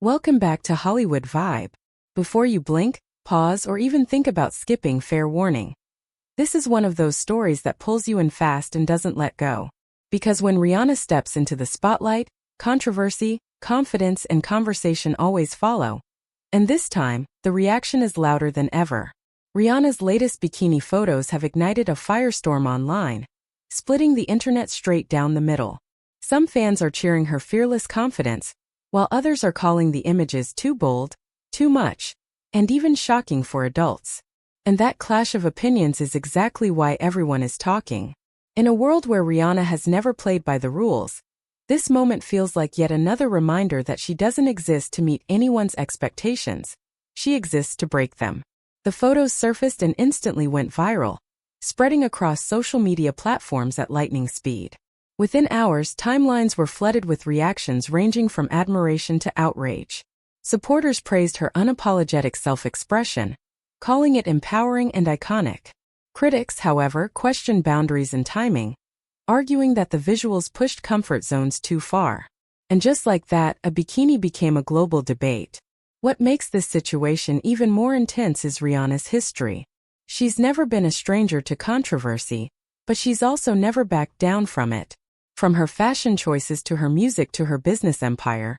Welcome back to Hollywood Vibe. Before you blink, pause, or even think about skipping, fair warning. This is one of those stories that pulls you in fast and doesn't let go. Because when Rihanna steps into the spotlight, controversy, confidence, and conversation always follow. And this time, the reaction is louder than ever. Rihanna's latest bikini photos have ignited a firestorm online, splitting the internet straight down the middle. Some fans are cheering her fearless confidence, while others are calling the images too bold, too much, and even shocking for adults. And that clash of opinions is exactly why everyone is talking. In a world where Rihanna has never played by the rules, this moment feels like yet another reminder that she doesn't exist to meet anyone's expectations. She exists to break them. The photos surfaced and instantly went viral, spreading across social media platforms at lightning speed. Within hours, timelines were flooded with reactions ranging from admiration to outrage. Supporters praised her unapologetic self-expression, calling it empowering and iconic. Critics, however, questioned boundaries and timing, arguing that the visuals pushed comfort zones too far. And just like that, a bikini became a global debate. What makes this situation even more intense is Rihanna's history. She's never been a stranger to controversy, but she's also never backed down from it. From her fashion choices to her music to her business empire,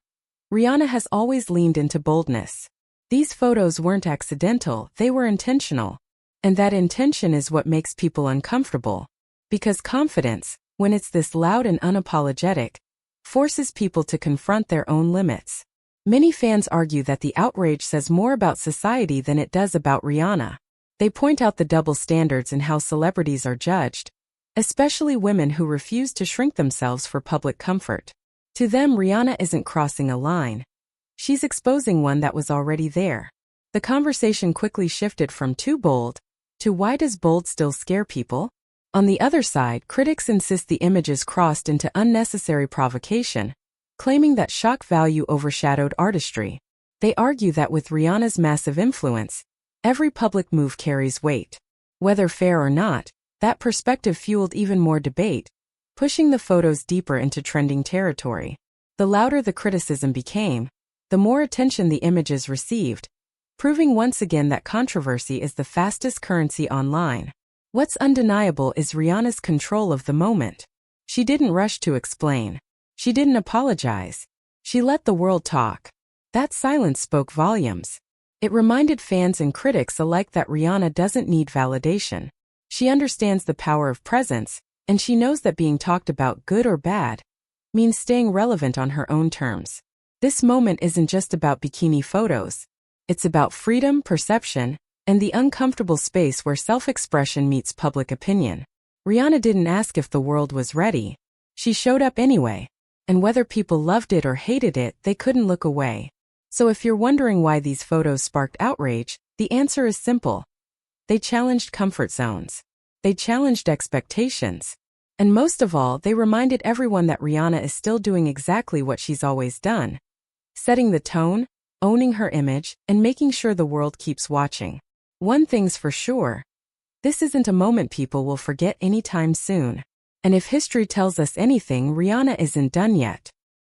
Rihanna has always leaned into boldness. These photos weren't accidental, they were intentional. And that intention is what makes people uncomfortable. Because confidence, when it's this loud and unapologetic, forces people to confront their own limits. Many fans argue that the outrage says more about society than it does about Rihanna. They point out the double standards in how celebrities are judged, especially women who refuse to shrink themselves for public comfort. To them, Rihanna isn't crossing a line. She's exposing one that was already there. The conversation quickly shifted from too bold to why does bold still scare people? On the other side, critics insist the images crossed into unnecessary provocation, claiming that shock value overshadowed artistry. They argue that with Rihanna's massive influence, every public move carries weight. Whether fair or not, that perspective fueled even more debate, pushing the photos deeper into trending territory. The louder the criticism became, the more attention the images received, proving once again that controversy is the fastest currency online. What's undeniable is Rihanna's control of the moment. She didn't rush to explain. She didn't apologize. She let the world talk. That silence spoke volumes. It reminded fans and critics alike that Rihanna doesn't need validation. She understands the power of presence, and she knows that being talked about, good or bad, means staying relevant on her own terms. This moment isn't just about bikini photos. It's about freedom, perception, and the uncomfortable space where self-expression meets public opinion. Rihanna didn't ask if the world was ready. She showed up anyway. And whether people loved it or hated it, they couldn't look away. So if you're wondering why these photos sparked outrage, the answer is simple. They challenged comfort zones. They challenged expectations. And most of all, they reminded everyone that Rihanna is still doing exactly what she's always done. Setting the tone, owning her image, and making sure the world keeps watching. One thing's for sure. This isn't a moment people will forget anytime soon. And if history tells us anything, Rihanna isn't done yet.